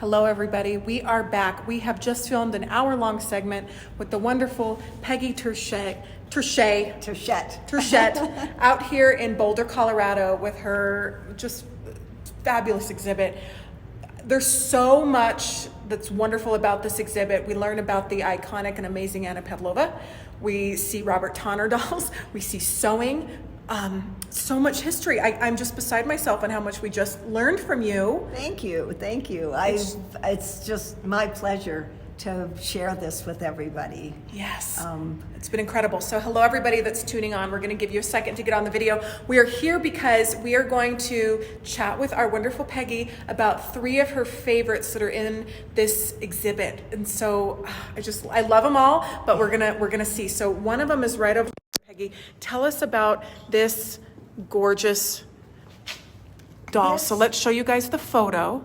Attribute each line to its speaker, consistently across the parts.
Speaker 1: Hello, everybody. We are back. We have just filmed an hour-long segment with the wonderful Peggy Turchette out here in Boulder, Colorado with her just fabulous exhibit. There's so much that's wonderful about this exhibit. We learn about the iconic and amazing Anna Pavlova. We see Robert Tonner dolls. We see sewing. So much history. I'm just beside myself on how much we just learned from you.
Speaker 2: Thank you. It's just my pleasure to share this with everybody.
Speaker 1: Yes, it's been incredible. So hello everybody that's tuning on. We're going to give you a second to get on the video. We are here because we are going to chat with our wonderful Peggy about 3 of her favorites that are in this exhibit. And so I love them all, but we're gonna see. So one of them is right over there. Peggy, tell us about this gorgeous doll. So let's show you guys the photo.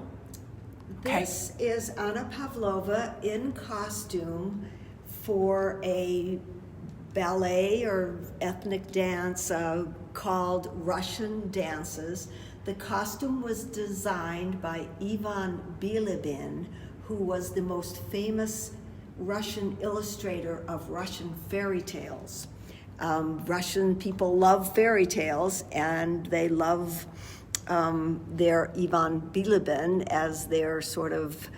Speaker 2: This is Anna Pavlova in costume for a ballet or ethnic dance called Russian Dances. The costume was designed by Ivan Bilibin, who was the most famous Russian illustrator of Russian fairy tales. Russian people love fairy tales, and they love their Ivan Bilibin as their sort of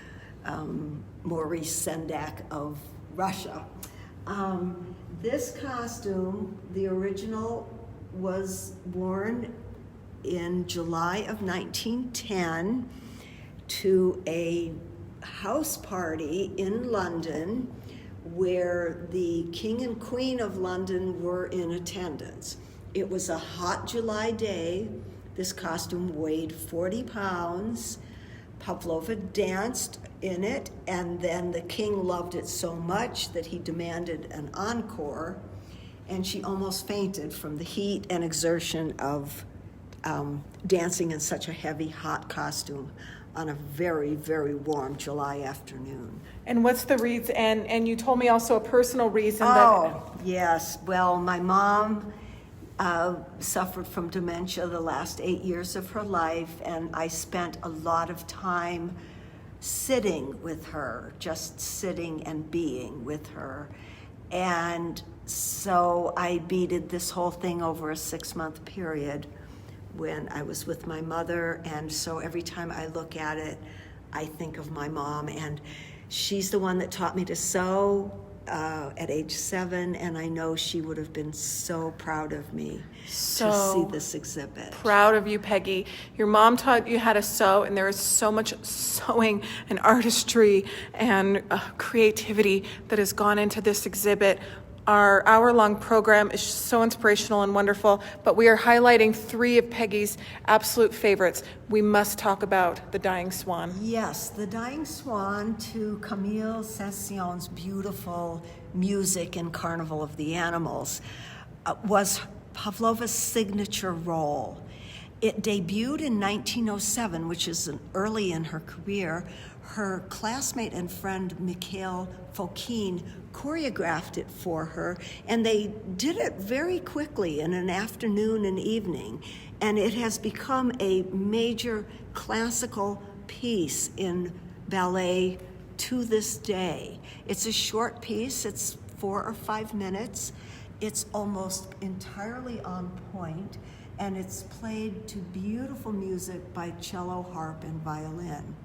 Speaker 2: Maurice Sendak of Russia. This costume, the original, was worn in July of 1910 to a house party in London where the King and Queen of London were in attendance. It was a hot July day. This costume weighed 40 pounds. Pavlova danced in it, and then the king loved it so much that he demanded an encore, and she almost fainted from the heat and exertion of dancing in such a heavy, hot costume on a very, very warm July afternoon.
Speaker 1: And what's the reason? And you told me also a personal reason.
Speaker 2: Yes. Well, my mom suffered from dementia the last 8 years of her life, and I spent a lot of time sitting with her, just sitting and being with her. And so I beaded this whole thing over a 6-month period when I was with my mother, and so every time I look at it, I think of my mom, and she's the one that taught me to sew at age 7, and I know she would have been so proud of me to see this exhibit.
Speaker 1: Proud of you, Peggy. Your mom taught you how to sew, and there is so much sewing and artistry and creativity that has gone into this exhibit. Our hour-long program is so inspirational and wonderful, but we are highlighting 3 of Peggy's absolute favorites. We must talk about the Dying Swan.
Speaker 2: Yes, the Dying Swan, to Camille Saint-Saëns's beautiful music in Carnival of the Animals, was Pavlova's signature role. It debuted in 1907, which is early in her career. Her classmate and friend Mikhail Fokin choreographed it for her, and they did it very quickly in an afternoon and evening, and it has become a major classical piece in ballet to this day. It's a short piece, it's 4 or 5 minutes, it's almost entirely on point, and it's played to beautiful music by cello, harp, and violin.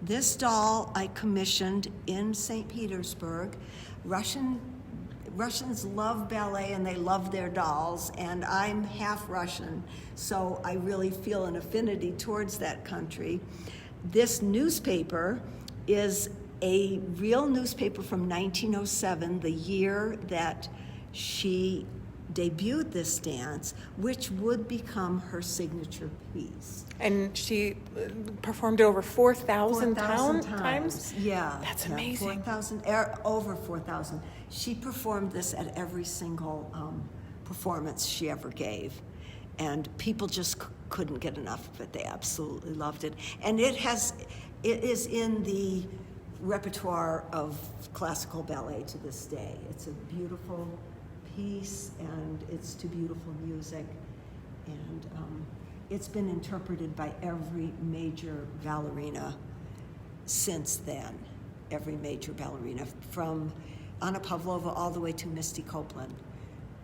Speaker 2: This doll I commissioned in St. Petersburg. Russians love ballet and they love their dolls, and I'm half Russian, so I really feel an affinity towards that country. This newspaper is a real newspaper from 1907, the year that she debuted this dance, which would become her signature piece.
Speaker 1: And she performed it over 4,000 times?
Speaker 2: Yeah.
Speaker 1: That's amazing.
Speaker 2: 4,000, over 4,000. She performed this at every single performance she ever gave. And people just couldn't get enough of it. They absolutely loved it. And it is in the repertoire of classical ballet to this day. It's a beautiful piece, and it's to beautiful music, and it's been interpreted by every major ballerina since then, every major ballerina, from Anna Pavlova all the way to Misty Copeland,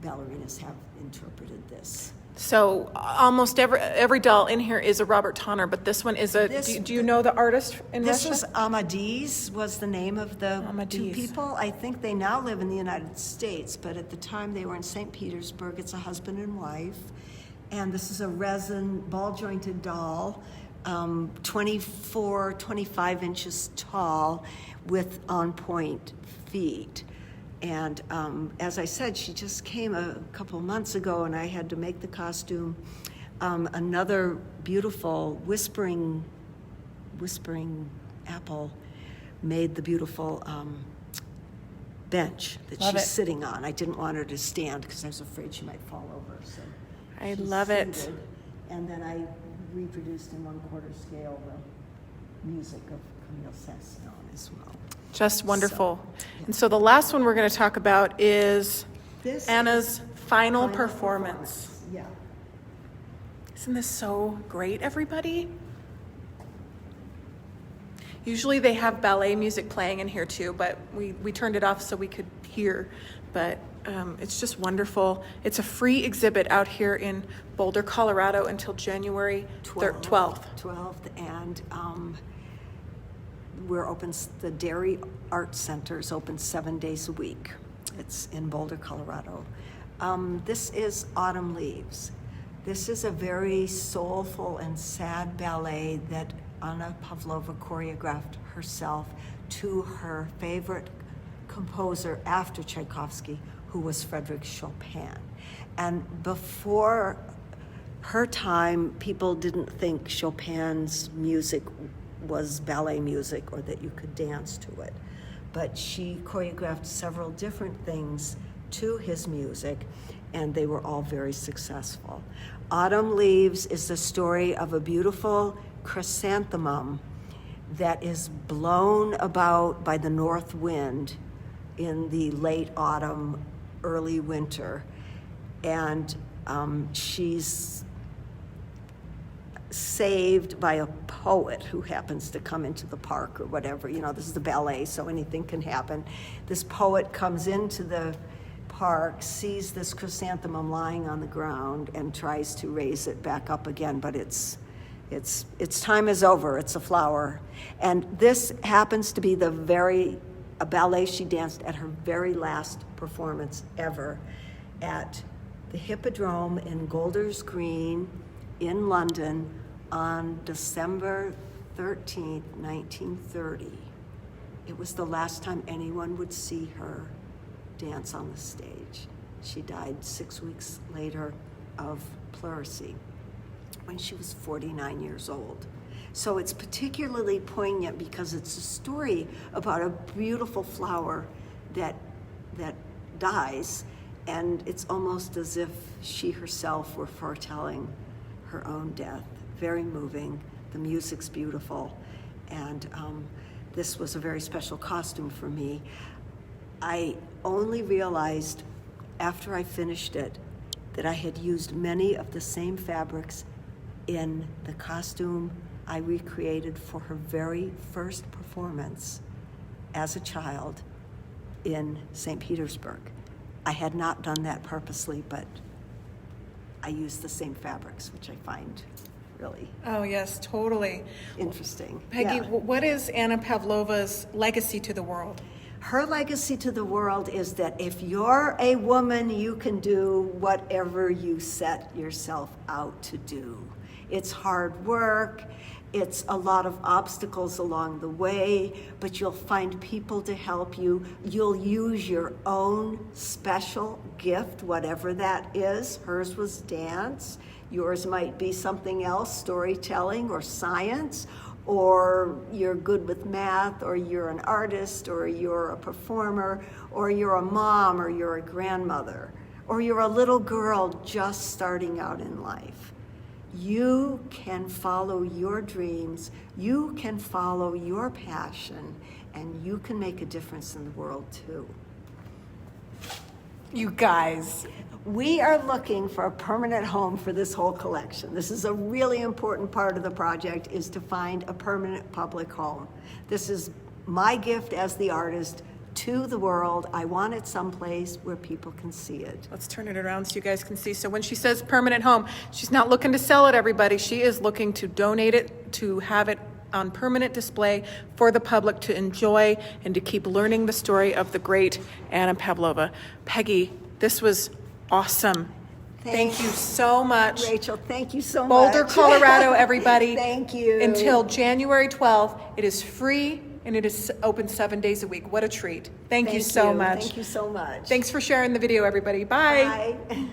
Speaker 2: ballerinas have interpreted this.
Speaker 1: So almost every doll in here is a Robert Tonner, but this one is a. Do you know the artist in
Speaker 2: This
Speaker 1: Russia?
Speaker 2: was Amadis, was the name of the two people. I think they now live in the United States, but at the time they were in St. Petersburg. It's a husband and wife, and this is a resin ball-jointed doll, 24, 25 inches tall, with on-point feet. And as I said, she just came a couple months ago, and I had to make the costume. Another beautiful whispering apple made the beautiful bench that she's sitting on. I didn't want her to stand because I was afraid she might fall over. So
Speaker 1: I love it.
Speaker 2: And then I reproduced in 1/4 scale the music of Camille Saint-Saëns as well.
Speaker 1: Just wonderful. And so the last one we're going to talk about is Anna's final performance.
Speaker 2: Yeah.
Speaker 1: Isn't this so great, everybody? Usually they have ballet music playing in here too, but we turned it off so we could hear. But it's just wonderful. It's a free exhibit out here in Boulder, Colorado until January 12th.
Speaker 2: And we're open, the Dairy Art Center is open 7 days a week. It's in Boulder, Colorado. This is Autumn Leaves. This is a very soulful and sad ballet that Anna Pavlova choreographed herself to her favorite composer after Tchaikovsky, who was Frédéric Chopin. And before her time, people didn't think Chopin's music was ballet music or that you could dance to it. But she choreographed several different things to his music, and they were all very successful. Autumn Leaves is the story of a beautiful chrysanthemum that is blown about by the north wind in the late autumn, early winter. And she's saved by a poet who happens to come into the park or whatever. You know, this is the ballet, so anything can happen. This poet comes into the park, sees this chrysanthemum lying on the ground, and tries to raise it back up again, but its time is over. It's a flower. And this happens to be a ballet she danced at her very last performance ever at the Hippodrome in Golders Green in London on December 13th, 1930. It was the last time anyone would see her dance on the stage. She died 6 weeks later of pleurisy when she was 49 years old. So it's particularly poignant because it's a story about a beautiful flower that dies, and it's almost as if she herself were foretelling her own death. Very moving. The music's beautiful, and this was a very special costume for me. I only realized after I finished it that I had used many of the same fabrics in the costume I recreated for her very first performance as a child in St. Petersburg. I had not done that purposely, but I used the same fabrics, which I find really
Speaker 1: totally
Speaker 2: interesting.
Speaker 1: Peggy,
Speaker 2: Yeah.
Speaker 1: what is Anna Pavlova's legacy to the world?
Speaker 2: Her legacy to the world is that if you're a woman, you can do whatever you set yourself out to do. It's hard work, it's a lot of obstacles along the way, but you'll find people to help you. You'll use your own special gift, whatever that is. Hers was dance. Yours might be something else, storytelling or science, or you're good with math, or you're an artist, or you're a performer, or you're a mom, or you're a grandmother, or you're a little girl just starting out in life. You can follow your dreams, you can follow your passion, and you can make a difference in the world too.
Speaker 1: You guys.
Speaker 2: We are looking for a permanent home for this whole collection. This is a really important part of the project, is to find a permanent public home. This is my gift as the artist to the world. I want it someplace where people can see it.
Speaker 1: Let's turn it around so you guys can see. So when she says permanent home, she's not looking to sell it, everybody. She is looking to donate it, to have it on permanent display for the public to enjoy and to keep learning the story of the great Anna Pavlova. Peggy, this was awesome. Thank you so much.
Speaker 2: Rachel, thank you so much.
Speaker 1: Boulder, Colorado, everybody.
Speaker 2: Thank you.
Speaker 1: Until January 12th, it is free and it is open 7 days a week. What a treat. Thank you so much.
Speaker 2: Thank you so much.
Speaker 1: Thanks for sharing the video, everybody. Bye.
Speaker 2: Bye.